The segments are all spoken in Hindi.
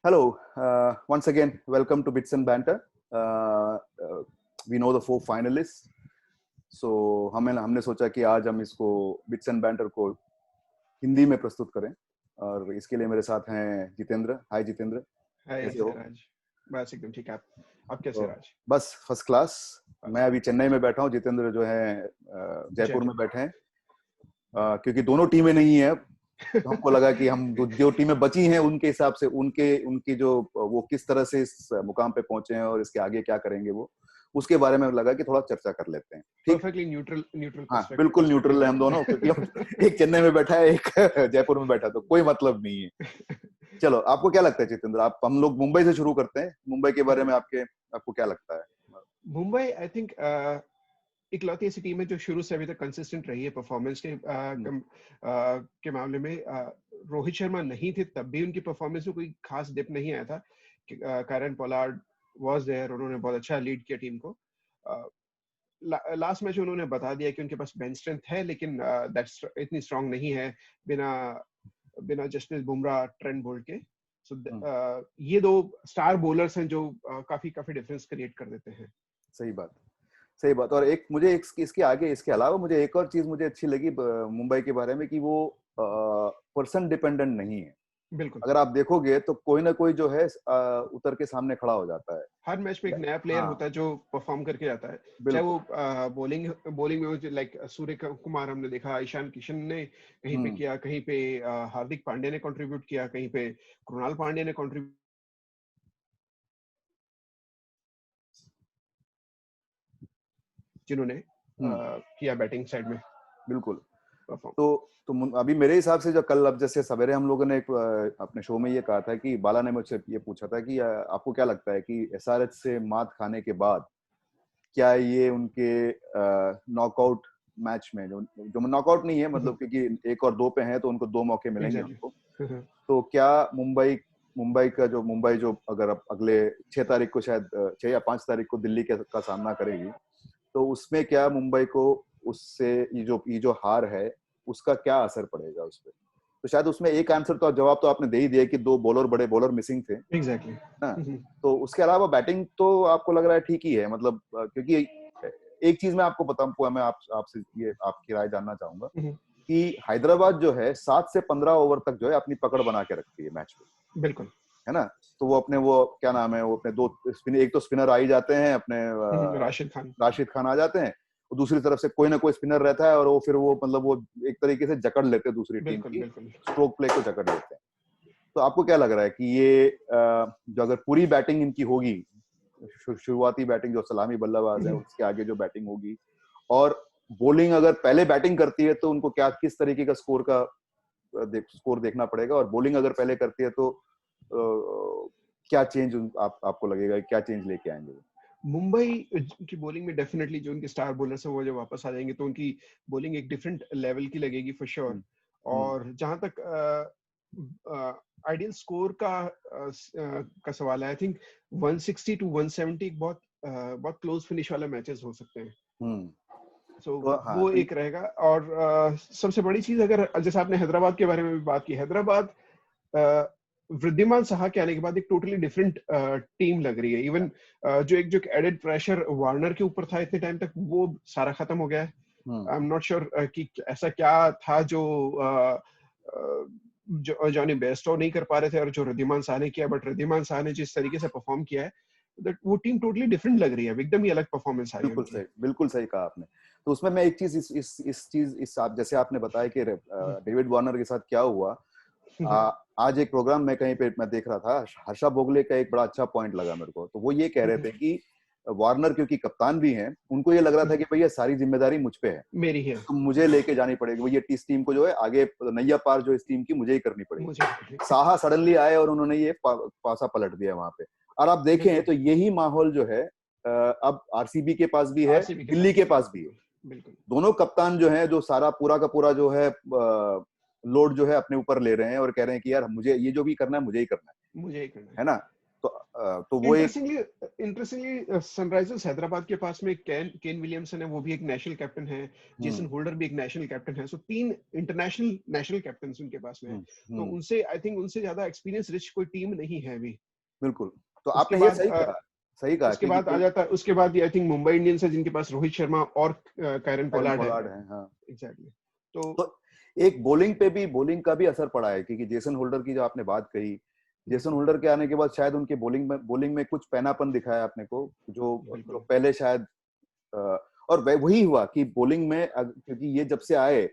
Hello, once again, welcome to Bits and Banter. We know the four finalists, so हमने सोचा कि आज हम इसको Bits and Banter को हिंदी में प्रस्तुत करें और इसके लिए मेरे साथ हैं जितेंद्र। हाय जितेंद्र, कैसे हो? राज, बस एकदम ठीक है। आप कैसे राज? बस फर्स्ट क्लास। मैं अभी चेन्नई में बैठा हूँ, जितेंद्र जो है जयपुर में बैठे हैं क्योंकि दोनों टीमें नहीं है। तो हमको लगा कि हम जो टीमें बची हैं उनके हिसाब से उनकी जो वो किस तरह से इस मुकाम पे पहुंचे हैं और इसके आगे क्या करेंगे वो उसके बारे में लगा कि थोड़ा चर्चा कर लेते हैं। परफेक्टली न्यूट्रल हाँ, बिल्कुल न्यूट्रल है हम दोनों, क्योंकि एक चेन्नई में बैठा है, एक जयपुर में बैठा, तो कोई मतलब नहीं है। चलो, आपको क्या लगता है जितेंद्र? हम लोग मुंबई से शुरू करते हैं। मुंबई के बारे में आपको क्या लगता है? मुंबई आई थिंक इकलौती ऐसी टीम है जो शुरू से अभी तक कंसिस्टेंट रही है परफॉर्मेंस के मामले में। रोहित शर्मा नहीं थे तब भी उनकी परफॉर्मेंस में कोई खास डिप नहीं आया था। कायरन पोलार्ड वाज देयर, उन्होंने बहुत अच्छा लीड किया टीम को। लास्ट मैच उन्होंने बता दिया कि उनके पास बेंच स्ट्रेंथ है, लेकिन दैट्स इतनी स्ट्रांग नहीं है बिना जसप्रीत बुमराह, ट्रेंट बोल्ट के। ये दो स्टार बॉलर्स हैं जो काफी डिफरेंस क्रिएट कर देते हैं। सही बात। और इसके अलावा मुझे एक और चीज मुझे अच्छी लगी मुंबई के बारे में कि वो पर्सन डिपेंडेंट नहीं है। बिल्कुल, अगर आप देखोगे तो कोई ना कोई जो है उतर के सामने खड़ा हो जाता है। हर मैच में एक नया प्लेयर होता है जो परफॉर्म करके जाता है, चाहे वो बॉलिंग में लाइक सूर्य कुमार हमने देखा, ईशान किशन ने कहीं पे किया, कहीं पे हार्दिक पांड्या ने कंट्रीब्यूट किया, कहीं पे कृणाल पांड्या ने कंट्रीब्यूट जिन्होंने किया बैटिंग साइड में। बिल्कुल। तो अभी मेरे हिसाब से जो कल, अब जैसे सवेरे हम लोगों ने अपने शो में ये कहा था कि बाला ने मुझसे ये पूछा था कि आपको क्या लगता है कि एसआरएच से मात खाने के बाद क्या ये उनके नॉकआउट मैच में जो नॉकआउट नहीं है, मतलब क्योंकि 1 और 2 पे हैं तो उनको 2 मौके मिलेंगे उनको, तो क्या मुंबई जो अगर अगले 6 तारीख को, शायद 6 या 5 तारीख को दिल्ली का सामना करेगी, तो उसमें क्या मुंबई को उससे ये जो हार है उसका क्या असर पड़ेगा उस पर? तो शायद उसमें एक आंसर तो जवाब तो आपने दे ही दिया कि 2 बड़े बॉलर मिसिंग थे। एग्जैक्टली। तो उसके अलावा बैटिंग तो आपको लग रहा है ठीक ही है, मतलब क्योंकि एक चीज मैं आपको बताऊं, मैं आपसे ये आपकी राय जानना चाहूंगा कि हैदराबाद जो है 7 से 15 ओवर तक जो है अपनी पकड़ बना के रखती है मैच में। बिल्कुल, है ना? तो वो क्या नाम है, वो अपने 2 स्पिनर, एक तो स्पिनर आ ही जाते हैं अपने, राशिद खान आ जाते हैं, और दूसरी तरफ से कोई ना कोई स्पिनर रहता है और वो फिर मतलब वो एक तरीके से जकड़ लेते हैं दूसरी टीम की स्ट्रोक प्ले को जकड़ लेते हैं। तो आपको क्या लग रहा है कि ये जो अगर पूरी बैटिंग इनकी होगी, शुरुआती बैटिंग जो सलामी बल्लेबाज है उसके आगे जो बैटिंग होगी, और बॉलिंग अगर पहले बैटिंग करती है तो उनको किस तरीके का स्कोर देखना पड़ेगा, और बॉलिंग अगर पहले करती है तो क्या चेंज आपको लगेगा, क्या चेंज लेके आएंगे? मुंबई की बॉलिंग में डेफिनेटली जो उनके स्टार बॉलर्स हैं वो जब वापस आ जाएंगे तो उनकी बॉलिंग एक डिफरेंट लेवल की लगेगी फॉर श्योर। और जहां तक आइडियल स्कोर का सवाल है, आई थिंक 160 टू 170 एक बहुत क्लोज फिनिश वाला मैचेस हो सकते हैं। तो वो एक रहेगा। और सबसे बड़ी चीज, अगर जैसे आपने हैदराबाद के बारे में भी बात की, हैदराबाद वृद्धिमान साहा के आने के बाद एक टोटली डिफरेंट टीम लग रही है। इवन जो एडेड प्रेशर वार्नर के ऊपर था इतने टाइम तक, वो सारा खत्म हो गया है। आई एम नॉट श्योर कि ऐसा क्या था जो जॉनी बेस्टो नहीं कर पा रहे थे और जो रिद्धिमान साहा ने किया, बट रिद्धिमान साहा ने जिस तरीके से परफॉर्म किया है, वो टीम टोटली डिफरेंट लग रही है, एकदम ही अलग परफॉर्मेंस आ रही है। बिल्कुल सही कहा आपने। तो उसमें मैं एक चीज जैसे आपने बताया कि डेविड वार्नर के साथ क्या हुआ, आज एक प्रोग्राम में कहीं पे मैं देख रहा था, हर्षा भोगले का एक बड़ा अच्छा पॉइंट लगा मेरे को। तो वो ये कह रहे थे कि वार्नर क्योंकि कप्तान भी हैं, उनको ये लग रहा था कि भैया सारी जिम्मेदारी मुझ पे है, मेरी है, तो मुझे लेके जानी पड़ेगी, वो ये इस टीम को जो है आगे नैया पार जो इस टीम की मुझे ही करनी पड़ेगी। साहा सडनली आए और उन्होंने ये पासा पलट दिया वहां पे। और आप देखें तो यही माहौल जो है अब आरसीबी के पास भी है, दिल्ली के पास भी है। दोनों कप्तान जो है, जो सारा पूरा का पूरा जो है लोड जो है अपने ऊपर ले रहे हैं और कह रहे हैं कि यार मुझे ये जो भी करना है मुझे ही करना है ना? तो वो एक इंटरेस्टिंगली सनराइजर्स हैदराबाद के पास में केन विलियमसन है, वो भी एक नेशनल कैप्टन है, जेसन होल्डर भी एक नेशनल कैप्टन है, सो 3 इंटरनेशनल नेशनल कैप्टन उनके पास में है। तो उनसे आई थिंक उनसे ज्यादा एक्सपीरियंस रिच कोई टीम नहीं है अभी। बिल्कुल। तो उसके आपने ये बाद सही कहा उसके कि बाद आ जाता है, उसके बाद आई थिंक मुंबई इंडियंस है जिनके पास रोहित शर्मा और कायरन पोलार्ड है। हाँ। एग्जैक्टली। तो एक बॉलिंग का भी असर पड़ा है, क्योंकि जेसन होल्डर की जो आपने बात कही, जेसन होल्डर के आने के बाद शायद उनके बॉलिंग में कुछ पैनापन दिखाया आपने को, जो पहले शायद और वही हुआ कि बॉलिंग में क्योंकि ये जब से आए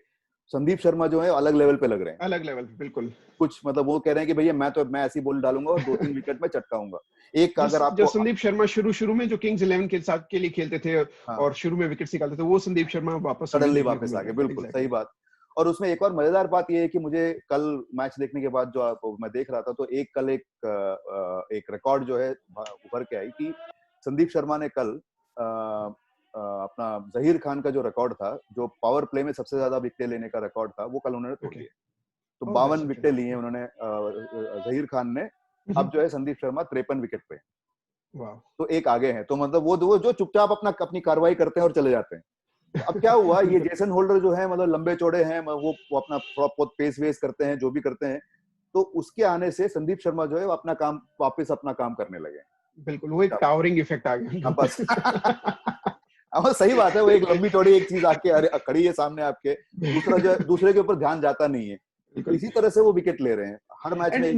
संदीप शर्मा जो है अलग लेवल पे लग रहे हैं, अलग लेवल पे, बिल्कुल। कुछ मतलब वो कह रहे हैं कि भैया मैं ऐसी बॉल डालूंगा और 2-3 विकेट में चटकाऊंगा। एक अगर जो आपको संदीप शर्मा शुरू में जो किंग्स 11 के साथ के लिए खेलते थे और शुरू में विकेट्स निकालते थे, वो संदीप शर्मा वापस सडनली वापस आ गए। बिल्कुल सही बात। और उसमें एक और मजेदार बात ये है कि मुझे कल मैच देखने के बाद जो मैं देख रहा था, तो कल एक रिकॉर्ड जो है उभर के आई कि संदीप शर्मा ने कल अपना जहीर खान का जो रिकॉर्ड था, जो पावर प्ले में सबसे ज्यादा विकेट लेने का रिकॉर्ड था, वो कल उन्होंने तोड़ दिया। तो 52 विकेट लिए उन्होंने जहीर खान ने। अब जो है संदीप शर्मा 53 विकेट पे, तो एक आगे है। तो मतलब वो जो चुपचाप अपनी कार्रवाई करते हैं और चले जाते हैं। तो अब क्या हुआ, ये जेसन होल्डर जो है मतलब लंबे चौड़े हैं, वो अपना थोड़ा बहुत पेस वेस करते हैं, जो भी करते हैं, तो उसके आने से संदीप शर्मा जो है वापस अपना काम करने लगे। बिल्कुल, वो एक टावरिंग इफेक्ट आ गया बस। अब सही बात है, वो एक लंबी चौड़ी एक चीज आके अरे खड़ी है सामने आपके, दूसरे के ऊपर ध्यान जाता नहीं है। तो इसी तरह से वो विकेट ले रहे हैं हर मैच में।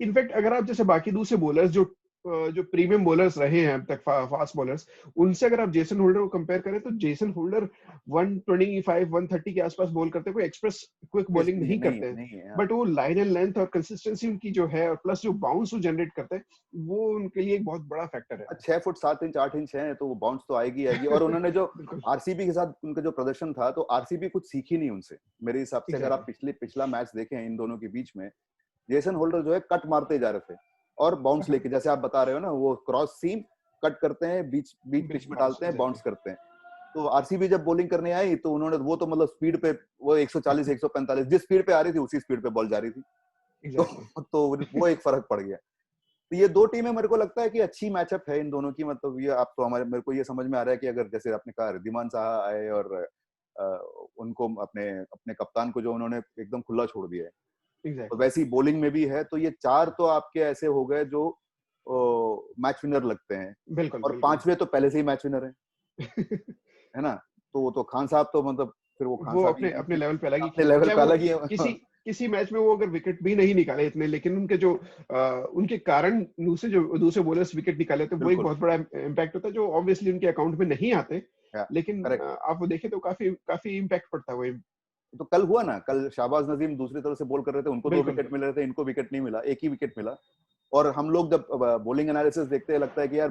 इनफैक्ट अगर आप जैसे बाकी दूसरे बॉलर्स जो प्रीमियम बॉलर्स रहे हैं अब तक, फास्ट बॉलर्स, उनसे अगर आप जेसन होल्डर को कंपेयर करें, तो जेसन होल्डर 125-130 के आसपास बॉल करते हैं, कोई एक्सप्रेस क्विक बॉलिंग नहीं करते हैं, बट वो लाइन एंड लेंथ और कंसिस्टेंसी उनकी जो है, और प्लस जो बाउंस वो जनरेट करते हैं, वो उनके लिए एक बहुत बड़ा फैक्टर है। 6 फुट 7 इंच 8 इंच है, तो वो बाउंस तो आएगी। और उन्होंने जो आरसीबी के साथ उनका जो प्रदर्शन था, तो आरसीबी कुछ सीखी नहीं उनसे मेरे हिसाब से। अगर आप पिछला मैच देखें इन दोनों के बीच में, जेसन होल्डर जो है कट मारते जा रहे थे और बाउंस लेके, जैसे आप बता रहे हो ना, वो क्रॉस सीम कट करते हैं, बीच पिच में डालते हैं, बाउंस करते हैं। तो आरसीबी जब बॉलिंग करने आई, तो उन्होंने तो मतलब स्पीड पे वो 140 145 जिस स्पीड पे आ रही थी, उसी स्पीड पे बॉल जा रही थी। तो वो एक फर्क पड़ गया। तो ये दो टीमें मेरे को लगता है कि अच्छी मैचअप है इन दोनों की। मतलब ये आप तो मेरे को ये समझ में आ रहा है कि अगर जैसे आपने कहा रिद्धिमान साहा आए और उनको अपने कप्तान को जो उन्होंने एकदम खुला छोड़ दिया है, तो वैसी बॉलिंग में भी है। तो ये 4 तो आपके ऐसे हो गए जो मैच विनर लगते हैं। और 5वें तो पहले से ही मैच विनर है ना। तो वो तो खान साहब तो मतलब फिर वो खान साहब अपने लेवल पे अलग ही अपने लेवल पे अलग ही है। किसी मैच में वो अगर विकेट भी नहीं निकाले इतने, लेकिन उनके कारण दूसरे बॉलर्स विकेट निकाले, तो वो एक बहुत बड़ा इम्पैक्ट होता है, जो ऑब्वियसली उनके अकाउंट में नहीं आते, लेकिन आप वो देखें तो काफी इम्पैक्ट पड़ता है वो। तो कल हुआ ना, कल शाहबाज नदीम दूसरी तरफ से बॉल कर रहे थे, उनको 2 विकेट मिल रहे थे, इनको विकेट नहीं मिला, एक ही विकेट मिला। और हम लोग जब बॉलिंग एनालिसिस देखते हैं, लगता है कि यार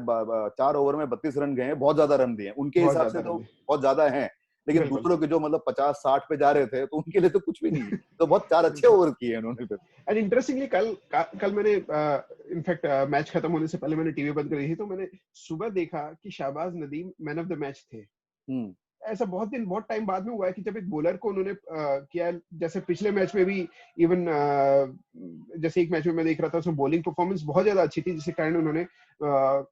4 ओवर में 32 रन गए हैं, बहुत ज्यादा रन दिए, उनके हिसाब से तो बहुत ज्यादा है, लेकिन दूसरों के जो मतलब 50-60 पे जा रहे थे, तो उनके लिए तो कुछ भी नहीं है। तो बहुत 4 अच्छे ओवर किए उन्होंने फिर। एंड इंटरेस्टिंगली कल मैंने इनफैक्ट मैच खत्म होने से पहले मैंने टीवी बंद कर दी थी, तो मैंने सुबह देखा कि Shahbaz Nadeem man of the match थे। ऐसा बहुत टाइम बाद में हुआ है कि जब एक बॉलर को उन्होंने किया, जैसे पिछले मैच में भी इवन जैसे एक मैच में मैं देख रहा था, उसमें बॉलिंग परफॉर्मेंस बहुत ज्यादा अच्छी थी, जिसके कारण उन्होंने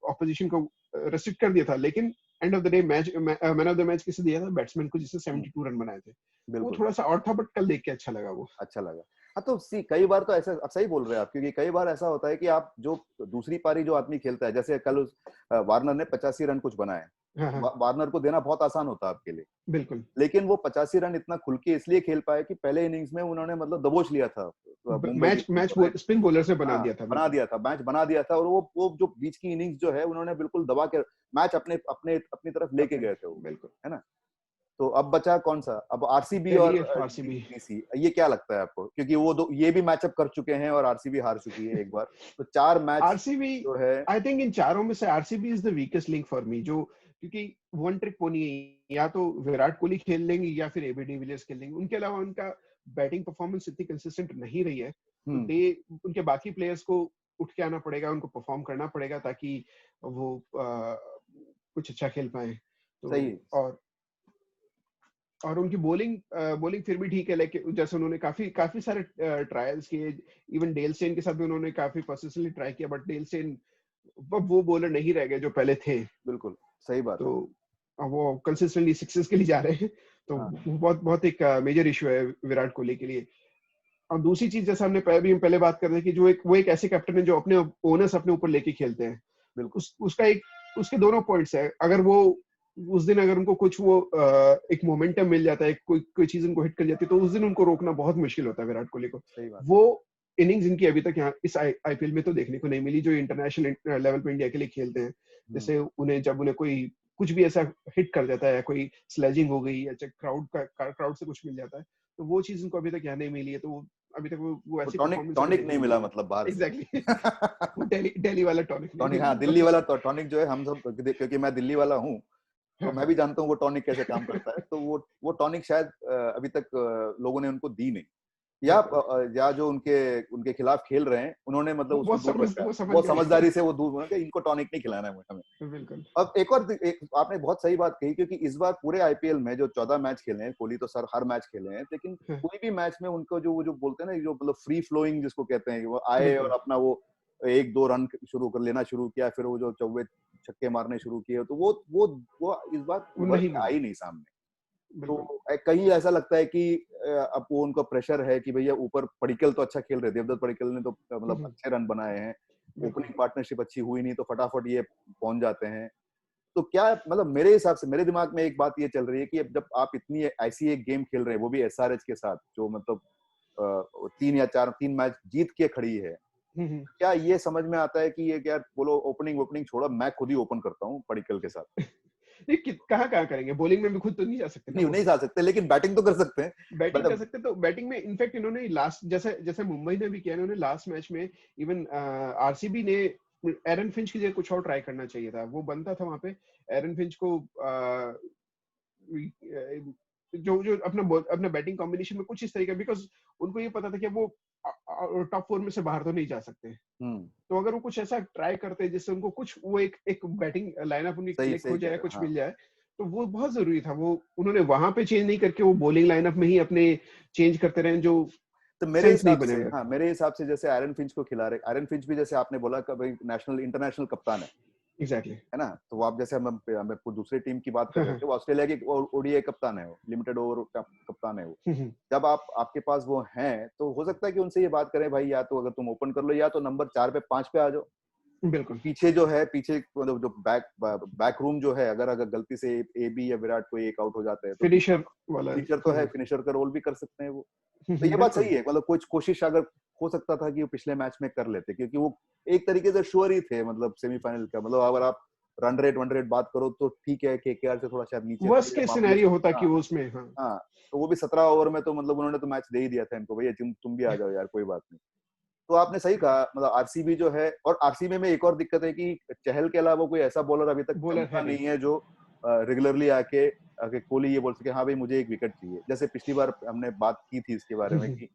ऑपोजिशन को रेस्ट्रिक्ट कर दिया था, लेकिन end of the day man of the match किसे दिया था? बैट्समैन को, जिसने 72 रन बनाए थे। वो थोड़ा सा और था, बट कल देख के अच्छा लगा वो। अच्छा लगा। हाँ, तो कई बार तो ऐसा सही बोल रहे हैं आप, क्योंकि कई बार ऐसा होता है कि आप जो दूसरी पारी जो आदमी खेलता है, जैसे कल वार्नर ने 85 रन कुछ बनाए। वार्नर को देना बहुत आसान होता है आपके लिए, बिल्कुल, लेकिन वो 85 रन इतना खुल के इसलिए खेल पाए कि पहले इनिंग्स में उन्होंने मतलब दबोच लिया था मैच स्पिन बॉलर से बना दिया था, मैच बना दिया था। और वो जो बीच की इनिंग्स जो है, उन्होंने बिल्कुल दबा के मैच अपनी तरफ लेके गए थे वो, बिल्कुल, है ना। तो अब बचा कौन सा? अब आरसीबी और डीसी। ये क्या लगता है आपको? क्योंकि वो ये भी मैचअप कर चुके हैं और आरसीबी हार चुकी है एक बार। तो 4 मैच आरसीबी जो है, आई थिंक इन चारों में से RCB is the weakest link for me, जो क्योंकि वन ट्रिक पोनी है, या तो विराट कोहली खेल लेंगे या फिर एबी डिविलियर्स खेल लेंगे, उनके अलावा उनका बैटिंग परफॉर्मेंस इतनी कंसिस्टेंट नहीं रही है। तो उनके बाकी प्लेयर्स को उठ के आना पड़ेगा, उनको परफॉर्म करना पड़ेगा, ताकि वो कुछ अच्छा खेल पाए। तो सही। और उनकी बॉलिंग फिर भी ठीक है, लाइक जैसे उन्होंने काफी सारे ट्रायल्स किए, इवन डेल स्टेन के साथ भी उन्होंने काफी पर्सिस्टेंटली ट्राई किया, बट डेल स्टेन वो बॉलर नहीं रह गए जो पहले थे। बिल्कुल सही बात तो है। अब वो कंसिस्टेंटली सिक्सेस के लिए जा रहे हैं, तो हाँ वो बहुत बहुत एक मेजर इशू है विराट कोहली के लिए। और दूसरी चीज, जैसे हम पहले बात कर रहे थे कि वो एक ऐसे कैप्टन है जो अपने ओनर्स अपने ऊपर लेके खेलते हैं। बिल्कुल उसके दोनों पॉइंट्स है। अगर वो उस दिन अगर उनको कुछ वो एक मोमेंटम मिल जाता है, कोई चीज उनको हिट कर जाती है, तो उस दिन उनको रोकना बहुत मुश्किल होता है विराट कोहली को। सही बात वो इनिंग्स इनकी अभी तक यहाँ इस आईपीएल में तो देखने को नहीं मिली, जो इंटरनेशनल लेवल पे इंडिया के लिए खेलते हैं। है। जैसे जब उन्हें कोई कुछ भी ऐसा हिट कर जाता है, कोई स्लेजिंग हो गई या क्राउड से कुछ मिल जाता है, तो वो चीज उनको अभी तक यहाँ नहीं मिली है। तो अभी तक वो वो ऐसी टॉनिक परफॉर्मेंस टॉनिक देखने नहीं को मिला मिली मतलब बाहर है। से। एग्जैक्टली। वो दिल्ली वाला टॉनिक नहीं टॉनिक, मिला हाँ दिल्ली बस। वाला टॉनिक जो है हम सब, क्योंकि मैं दिल्ली वाला हूँ, तो हाँ, मैं हाँ, भी जानता हूँ वो टॉनिक कैसे काम करता है। तो वो टॉनिक शायद अभी तक लोगों ने उनको दी नहीं, बिल्कुल। या जो उनके उनके खिलाफ खेल रहे हैं उन्होंने मतलब उसको दूर रखा है। वो समझ वो गए। समझदारी से वो दूर होना कि इनको टॉनिक नहीं खिलाना है हमें। बिल्कुल। अब आपने बहुत सही बात कही, क्योंकि इस बार पूरे आईपीएल में जो 14 मैच खेले हैं, कोहली तो सर हर मैच खेले हैं, लेकिन हाँ, कोई भी मैच में उनको जो वो जो बोलते हैं ना, जो मतलब फ्री फ्लोइंग जिसको कहते हैं, वो आए और बिल्कुल। अपना वो एक दो रन शुरू कर लेना शुरू किया, फिर वो जो चौवे छक्के मारने शुरू किए, तो वो इस बार वो उभर नहीं के मिला। आई नहीं सामने। तो बिल्कुल। कहीं ऐसा लगता है कि अब वो उनका प्रेशर है कि भैया ऊपर पडिक्कल तो अच्छा खेल रहे, देवदत्त पडिक्कल ने तो मतलब अच्छे रन बनाए हैं, बिल्कुल। ओपनिंग पार्टनरशिप अच्छी हुई नहीं, तो फटाफट ये पहुंच जाते हैं। तो क्या मतलब मेरे हिसाब से, मेरे दिमाग में एक बात ये चल रही है कि अब जब आप इतनी ऐसी एक गेम खेल रहे हैं, वो भी एसआरएच के साथ, जो मतलब 3 मैच जीत के खड़ी है, क्या ये समझ में आता है कि ये क्या बोलो, ओपनिंग ओपनिंग छोड़ो, मैं खुद ही ओपन करता हूँ पडिक्कल के साथ? नहीं, कहाँ करेंगे, बॉलिंग में भी खुद तो नहीं जा सकते ना नहीं वो। नहीं जा सकते, लेकिन बैटिंग तो कर सकते हैं। बैटिंग कर मतलब सकते, तो बैटिंग में इनफैक्ट इन्होंने लास्ट, जैसे जैसे मुंबई ने भी किया, इन्होंने लास्ट मैच में इवन आरसीबी ने एरन फिंच की जगह कुछ और ट्राई करना चाहिए था, वो बनता था वहां पे एरन फिंच को जो जो अपना बैटिंग कॉम्बिनेशन में कुछ इस तरीके, बिकॉज उनको ये पता था कि वो टॉप 4 में से बाहर तो नहीं जा सकते। हम्म, तो अगर वो कुछ ऐसा ट्राई करते जिससे उनको कुछ वो एक बैटिंग लाइनअप उनकी सही क्लिक सही हो कह जाए, रहे हो, कुछ हाँ। मिल जाए, तो वो बहुत जरूरी था। वो उन्होंने वहां पे चेंज नहीं करके वो बॉलिंग लाइनअप में ही अपने चेंज करते रहे, जो तो मेरे सेंस नहीं हिसाब बने से, अभी तक। हाँ मेरे हिसाब से जैसे आयरन फिंच को खिला रहे, आयरन फिंच भी जैसे आपने बोला कि भाई नेशनल इंटरनेशनल कप्तान एग्जैक्टली। है ना? तो वो आप जैसे हम दूसरे टीम की बात कर हाँ, रहे हाँ। थे, वो ऑस्ट्रेलिया की ओडीआई कप्तान है, वो लिमिटेड ओवर कप्तान है वो। हम्म, जब आपके पास वो हैं, तो हो सकता है कि उनसे ये बात करें, भाई या तो अगर तुम ओपन कर लो, या तो नंबर 4 पे 5 पे आ जाओ। बिल्कुल। पीछे जो है, पीछे मतलब जो बैक रूम जो है, अगर अगर गलती से ए बी या विराट कोई एक आउट हो जाता है, तो फिनिशर वाला। फिनिशर तो है, फिनिशर का रोल भी कर सकते हैं वो। तो ये बात बिल्कुल। सही है, मतलब कुछ कोशिश अगर हो सकता था कि वो पिछले मैच में कर लेते, क्योंकि वो एक तरीके से श्योर ही थे, मतलब सेमीफाइनल का, मतलब अगर आप वन रेट बात करो तो ठीक है, केकेआर से थोड़ा शायद नीचे थे वर्स्ट या केस मामले सिनेरियो से। होता कि हाँ वो उसमें, हाँ। हाँ, तो वो भी 17 ओवर में, तो मतलब उन्होंने तो मैच दे ही दिया था इनको, भैया तुम भी आ जाओ यार, कोई बात नहीं। तो आपने सही कहा, मतलब आरसीबी जो है, और आरसीबी में एक और दिक्कत है कि चहल के अलावा कोई ऐसा बॉलर अभी तक बॉलर चमका है नहीं। नहीं है जो रेगुलरली आके आके कोहली ये बोल सके, हाँ भाई मुझे एक विकेट चाहिए। जैसे पिछली बार हमने बात की थी इसके बारे में कि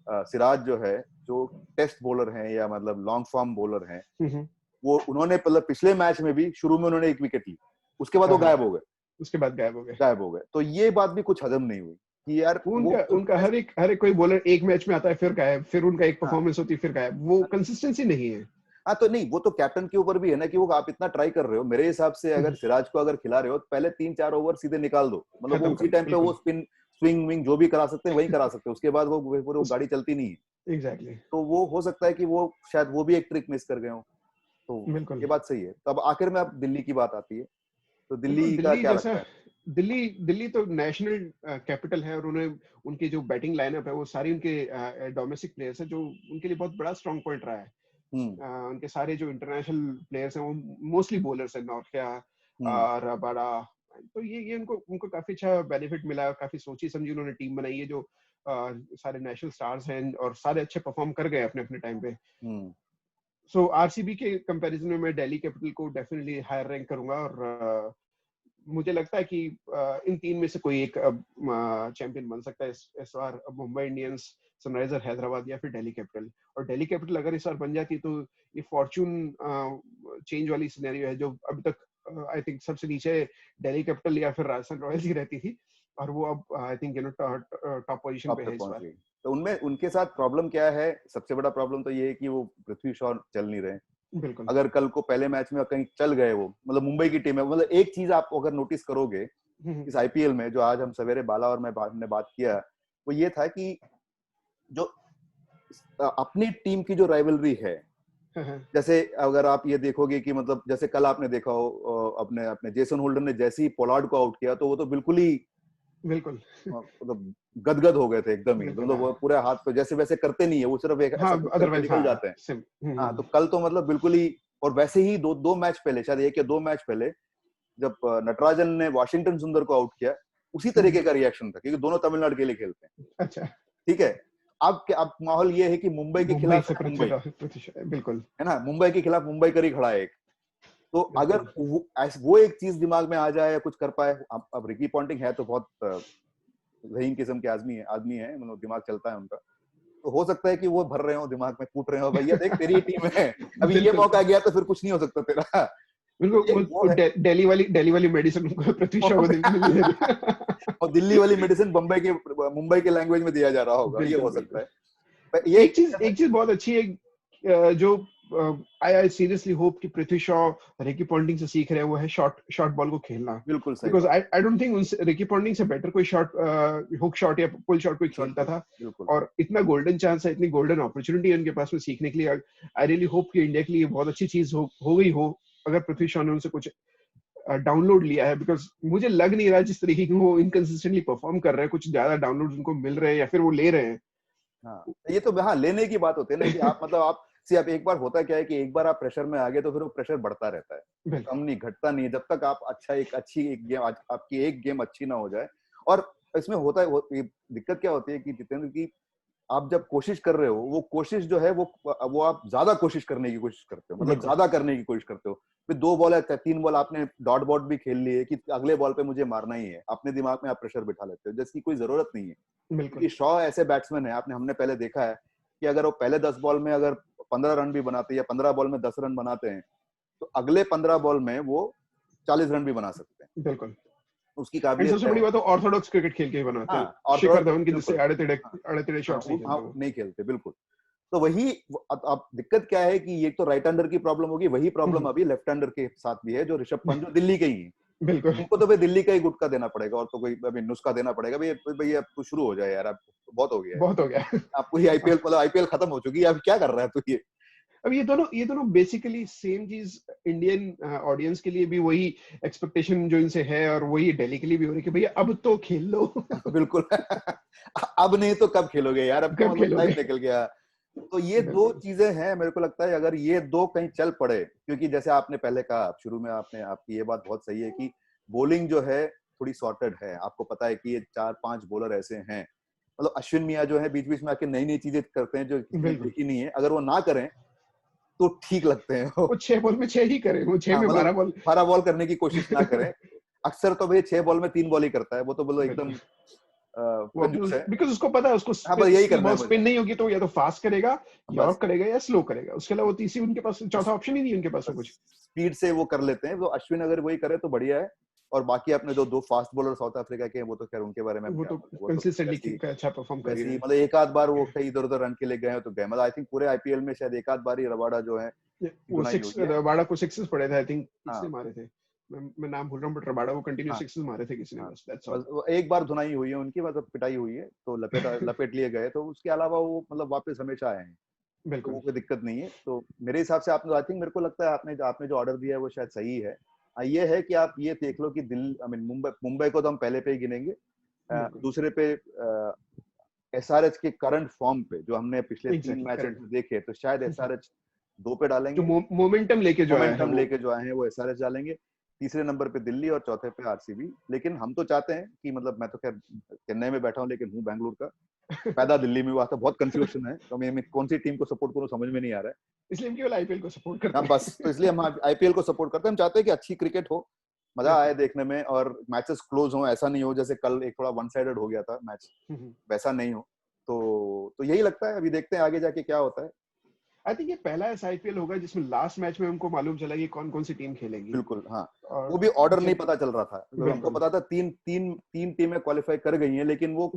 सिराज जो है, जो टेस्ट बॉलर हैं या मतलब लॉन्ग फॉर्म बॉलर हैं, वो उन्होंने मतलब पिछले मैच में भी शुरू में उन्होंने एक विकेट ली, उसके बाद हाँ, वो हाँ। गायब हो गए। उसके बाद गायब हो गए। गायब हो गए, तो ये बात भी कुछ हजम नहीं हुई कि यार वो वो उनका खुद उनका टेस्ट। हर एक कोई बॉलर एक मैच में आता है फिर गायब, फिर उनका एक हाँ परफॉर्मेंस होती है फिर गायब, वो कंसिस्टेंसी नहीं है। हाँ, तो नहीं, वो तो कैप्टन के ऊपर भी है ना, कि वो आप इतना ट्राई कर रहे हो। मेरे हिसाब से अगर सिराज को अगर खिला रहे हो, तो पहले 3-4 ओवर सीधे निकाल दो, मतलब वो खत्म उसी कर दो, टाइम पे वो बिल्कुल। स्पिन स्विंग विंग जो भी करा सकते हैं वही करा सकते हैं, उसके बाद वो उस गाड़ी चलती नहीं है। एग्जैक्टली। तो वो हो सकता है कि वो शायद वो भी एक ट्रिक मिस कर गए हो। तो बिल्कुल। ये बात सही है। तब आखिर में अब दिल्ली की बात आती है, तो बिल्कुल। दिल्ली का दिल्ली क्या जैसा, लगता है? दिल्ली दिल्ली तो नेशनल कैपिटल है, और उन्हें उनकी जो बैटिंग लाइनअप है वो सारी उनके डोमेस्टिक प्लेयर्स है, जो उनके लिए बहुत बड़ा स्ट्रॉन्ग पॉइंट रहा है। हम्म उनके सारे जो इंटरनेशनल प्लेयर्स हैं वो मोस्टली बॉलर्स हैं, नॉर्थिया हम्म और बड़ा। तो ये उनको उनको काफी अच्छा बेनिफिट मिला, काफी सोची समझी उन्होंने टीम बनाई है, जो सारे नेशनल स्टार्स हैं और सारे अच्छे परफॉर्म कर गए अपने अपने टाइम पे। हम्म सो आरसीबी के कंपैरिजन में मैं दिल्ली कैपिटल को डेफिनेटली हायर रैंक करूंगा, और मुझे लगता है कि इन तीन में से कोई एक चैंपियन बन सकता है इस बार, मुंबई इंडियंस, सनराइजर हैदराबाद या फिर दिल्ली कैपिटल। और दिल्ली कैपिटल अगर इस बार बन जाती है, तो ये फॉर्चून चेंज वाली सिनेरियो है, जो अभी तक आई थिंक सबसे नीचे दिल्ली कैपिटल या फिर राजस्थान रॉयल्स ही रहती थी, और वो अब आई थिंक टॉप पोजीशन पे है इस पहुंच बार। गई। तो उनमें उनके साथ प्रॉब्लम क्या है, सबसे बड़ा प्रॉब्लम तो ये है कि वो पृथ्वी शॉ चल नहीं रहे। बिल्कुल। अगर कल को पहले मैच में कहीं चल गए वो, मतलब मुंबई की टीम है, मतलब एक चीज आप अगर नोटिस करोगे इस आईपीएल में, जो आज हम सवेरे बाला और मैं हमने बात किया, वो ये था कि जो अपनी टीम की जो राइवलरी है, जैसे अगर आप ये देखोगे कि मतलब जैसे कल आपने देखा हो अपने अपने जेसन होल्डर ने जैसे ही पोलार्ड को आउट किया तो वो तो बिल्कुल ही बिल्कुल। मतलब गदगद हो गए थे एकदम ही, बिल्कुल, मतलब वो हाँ। पूरे हाथ पे जैसे वैसे करते नहीं है, वो सिर्फ एक हाँ, ऐसा कुछ करके अदरवाइज़ निकल हाँ, जाते हैं। सिम हाँ, तो कल तो मतलब बिल्कुल ही, और वैसे ही दो मैच पहले, शायद एक या दो मैच पहले, जब नटराजन ने वाशिंगटन सुंदर को आउट किया, उसी तरीके का रिएक्शन था, क्योंकि दोनों तमिलनाडु के लिए खेलते हैं। अच्छा। ठीक है, अब माहौल ये है कि मुंबई के मुंबई खिलाफ से है मुंबई, पृथ्वी शॉ बिल्कुल, है ना, मुंबई के खिलाफ मुंबई कर ही खड़ा है एक। तो अगर बिल्कुल। वो एक चीज दिमाग में आ जाए या कुछ कर पाए, अब रिकी पॉन्टिंग है तो बहुत रहीन किस्म के आदमी है, मतलब दिमाग चलता है उनका, तो हो सकता है कि वो भर रहे हो दिमाग में, कूट रहे हो, भैया देख तेरी ही टीम है, अभी ये बिल्कुल, मौका गया तो फिर कुछ नहीं हो सकता तेरा। बिल्कुल एक वो वो है। दिल्ली वाली मेडिसिन उनको पृथ्वी शॉ को मिली है। और दिल्ली वाली मेडिसिन मुंबई के लैंग्वेज में दिया जा रहा होगा, ये बिल्कुल, हो सकता बिल्कुल। है। पर ये एक चीज बहुत अच्छी है, जो आई सीरियसली होप कि पृथ्वी शॉ रिकी पॉन्टिंग से सीख रहे हैं, वो है शॉर्ट बॉल को खेलना। बिल्कुल सही बिकॉज बात, आई डोंट थिंक उनसे रिकी पॉन्टिंग से बेटर कोई हुक शॉट या पुल शॉट कोई शॉट खेलता था। बिल्कुल। और इतना गोल्डन चांस है, इतनी गोल्डन अपॉर्चुनिटी है उनके पास में सीखने के लिए। आई रियली होप कि इंडिया के लिए बहुत अच्छी चीज हो गई हो अगर पृथ्वी शॉ ने उनसे कुछ डाउनलोड लिया है। बिकॉज मुझे लग नहीं रहा जिस तरीके की वो इनकंसिस्टेंटली परफॉर्म कर रहे हैं, कुछ ज्यादा डाउनलोड उनको मिल रहे हैं या फिर वो ले रहे हैं। हाँ, ये तो हाँ लेने की बात होती है ना, कि आप मतलब आप एक बार होता क्या है कि एक बार आप प्रेशर में आ गए तो फिर वो प्रेशर बढ़ता रहता है, वो कम बिल्कुल, नहीं घटता नहीं है, जब तक आप अच्छी एक गेम, आपकी एक गेम अच्छी ना हो जाए। और इसमें होता है ये दिक्कत क्या होती है कि जितेंद्र की, आप जब कोशिश कर रहे हो, वो कोशिश जो है वो आप ज्यादा कोशिश करने की कोशिश करते हो, मतलब बिल्कुल, ज्यादा करने की कोशिश करते हो। फिर 2 बॉल या 3 बॉल आपने डॉट बॉट भी खेल लिए कि अगले बॉल पे मुझे मारना ही है, अपने दिमाग में आप प्रेशर बिठा लेते हो, जिसकी कोई जरूरत नहीं है। बिल्कुल, क्योंकि शॉ ऐसे बैट्समैन है, हमने पहले देखा है कि अगर वो पहले 10 बॉल में अगर 15 रन भी बनाते हैं या 15 बॉल में 10 रन बनाते हैं, तो अगले 15 बॉल में वो 40 रन भी बना सकते हैं। बिल्कुल। उसकी एंड काबिलियत सबसे है। बड़ी बात है ऑर्थोडॉक्स क्रिकेट खेल के ही बनाते हैं। हाँ, और शिखर धवन की जिससे बिल्कुल। हाँ, अड़े टेढ़े हाँ, शॉट्स नहीं खेलते वो। नहीं खेलते बिल्कुल। तो वही, अब दिक्कत क्या है कि ये तो राइट हैंडर की प्रॉब्लम होगी, वही प्रॉब्लम हम्म, अभी लेफ्ट हैंडर के साथ भी है, जो ऋषभ पंत जो दिल्ली के ही है। बिल्कुल। उनको तो भाई दिल्ली का ही गुटका देना पड़ेगा, और तो कोई अभी नुस्खा देना पड़ेगा, भैया अब तू शुरू हो जाए यार, अब बहुत हो गया है। बहुत हो गया। आपको ही आईपीएल खत्म हो चुकी है, अब क्या कर रहा है तू ये। अब ये दोनों बेसिकली सेम चीज इंडियन ऑडियंस के लिए भी वही एक्सपेक्टेशन जो इनसे है, और वही दिल्ली के लिए भी हो रही है कि भैया अब तो खेल लो। बिल्कुल। अब नहीं तो कब खेलोगे यार, अब तो कब मतलब टाइम खेलोगे। निकल गया। तो ये दो बिल्कुल, चीजें हैं, मेरे को लगता है अगर ये दो कहीं चल पड़े, क्योंकि जैसे आपने पहले कहा शुरू में, आपकी ये बात बहुत सही है कि बॉलिंग जो है थोड़ी सॉर्टेड है, आपको पता है कि ये 4-5 बॉलर ऐसे हैं, मतलब अश्विन मियां जो है बीच बीच में आके नई नई चीजें करते हैं जो किसी ने बिल्कुल। देखी नहीं है, अगर वो ना करें तो ठीक लगते हैं वो। वो 6 बॉल में 6 ही करे, वो 6 हाँ, में मतलब 12 बॉल। 12 बॉल करने की कोशिश ना करें। अक्सर तो भाई 6 बॉल में 3 बॉल ही करता है, वो तो बोलो एकदम बिल्कुल। वो कंजूस है। बिकॉज उसको पता है उसको हाँ, बस यही करना बॉल है मुझे, स्पिन नहीं होगी तो या तो फास्ट करेगा, बस यॉर्क करेगा या स्लो करेगा। उसके अलावा तीसरी उनके पास चौथा ऑप्शन ही नहीं है उनके पास में कुछ। स्पीड से वो कर लेते हैं, तो अश्विन अगर वही करे तो बढ़िया है। और बाकी अपने जो दो फास्ट बॉलर साउथ अफ्रीका के हैं, वो तो खैर उनके बारे में हम वो क्या तो बोले, वो तो कंसिस्टेंटली वैसी अच्छा परफॉर्म कर ही वैसी रहे मतलब एक आध बार वो कहीं इधर उधर रन के लिए गए हो तो गए, मतलब आई थिंक पूरे आईपीएल में शायद एक आध बार ही रबाडा जो है हैं। वो धुनाई सिक्स हुई है। रबाडा को सिक्सेस पड़े थे आई थिंक, किसने हाँ, मारे थे, मैं नाम भूल रहा हूँ, बट रबाडा को कंटिन्यू हाँ, सिक्सेस मारे थे किसी ने, हाँ, बस दैट्स ऑल। बस वो एक बार धुनाई हुई है उनकी, मतलब पिटाई हुई है तो लपेट लिए गए, तो उसके अलावा वो मतलब वापस हमेशा आए हैं, तो वो बिल्कुल। कोई दिक्कत नहीं है। तो मेरे हिसाब से आपने, आई थिंक मेरे को लगता है आपने जो ऑर्डर दिया है वो शायद सही है। ये है कि आप ये देख लो कि दिल्ली, आई मीन मुंबई को तो हम पहले पे ही गिनेंगे। बिल्कुल, दूसरे पे एसआरएच के करंट फॉर्म पे जो हमने पिछले 3 एग्जैक्टली, मैच करेक्ट। में देखे, तो शायद एसआरएच 2 पे जो डालेंगे, मोमेंटम लेके जो आया है मोमेंटम वो। लेके जो आए हैं वो एसआरएच डालेंगे, तीसरे नंबर पे दिल्ली और चौथे पे आरसीबी। लेकिन हम तो चाहते हैं कि, मतलब मैं तो खैर चेन्नई में बैठा हूँ लेकिन हूँ बैंगलोर का, पैदा दिल्ली में हुआ था, बहुत कंफ्यूजन है तो मैं कौन सी टीम को सपोर्ट करूँ समझ में नहीं आ रहा है। इसलिए हम केवल आईपीएल को सपोर्ट हाँ, करते बस तो इसलिए हम आईपीएल को सपोर्ट करते हैं, हम चाहते हैं कि अच्छी क्रिकेट हो, मजा बिल्कुल। आए देखने में, और मैचेस क्लोज हो, ऐसा नहीं हो जैसे कल एक थोड़ा वन साइडेड हो गया था मैच, वैसा नहीं हो। तो यही लगता है, अभी देखते हैं आगे जाके क्या होता है। आई थिंक ये पहला ऐसा आईपीएल होगा जिसमें लास्ट मैच में हमको मालूम चला कि कौन कौन सी टीम खेलेगी। बिल्कुल हाँ, और वो भी ऑर्डर नहीं पता चल रहा था, हमको बिल्कुल पता था तीन टीमें क्वालिफाई कर गई हैं, लेकिन वो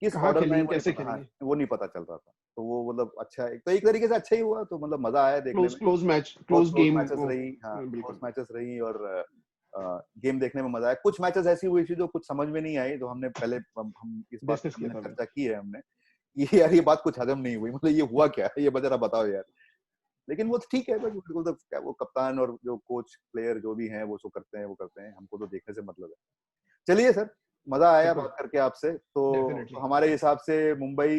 किस कहाँ ऑर्डर में खेलेंगे, वो नहीं कैसे पता, हाँ, खेलेंगे। वो नहीं पता चल रहा था। तो वो मतलब अच्छा है, तो एक तरीके से अच्छा ही हुआ, तो मतलब मजा आया देखने में। क्लोज मैच, बहुत क्लोज क्लोज गेम मैचेस वो। रही, हाँ क्लोज बिल्कुल मैचेस रही, और गेम देखने में मजा आया। कुछ मैचेस ऐसी हुई थी जो कुछ समझ में नहीं आई, तो हमने पहले हम इस बात डिस्कस पे किया हमने था चर्चा की है हमने, ये यार ये बात कुछ हजम नहीं हुई, मतलब ये हुआ क्या है, ये जरा बताओ यार। लेकिन वो ठीक है, बिल्कुल, तो क्या वो कप्तान और जो कोच प्लेयर जो भी हैं वो सो करते हैं, वो करते हैं, हमको तो देखने से मतलब है। चलिए सर, मजा आया बिल्कुल बात करके आपसे। तो डेफिनेटली। हमारे हिसाब से मुंबई,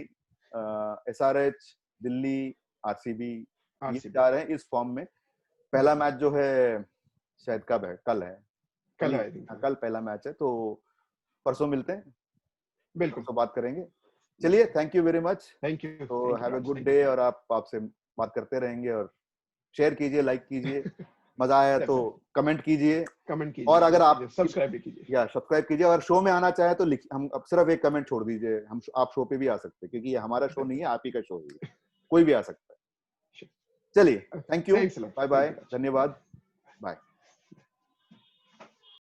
एसआरएच, दिल्ली, आरसीबी, ये आरसीबी चार हैं इस फॉर्म में। पहला बिल्कुल मैच जो है शायद कब है, कल है, कल कल ही, आई थिंक। हाँ, कल पहला मैच है, तो परसों मिलते हैं, बिल्कुल परसों बात करेंगे। चलिए, thank you very much. Thank you to have a Raj, good thank day, और आप आपसे बात करते रहेंगे, और शेयर कीजिए, लाइक कीजिए, यू। मजा आया तो डेफिनेटली कमेंट कीजिए, कमेंट और कीजिए, अगर शेयर आप कीजिए, सब्सक्राइब भी कीजिए। या सब्सक्राइब कीजिए, अगर शो में आना चाहे तो लिख, हम अब सिर्फ एक कमेंट छोड़ दीजिए, हम आप शो पे भी आ सकते हैं, क्योंकि ये हमारा शो नहीं है, आप ही का शो है ये। कोई भी आ सकता है। चलिए, thank you, thanks a lot, bye thank bye, you Raj, धन्यवाद, बाय। बाय।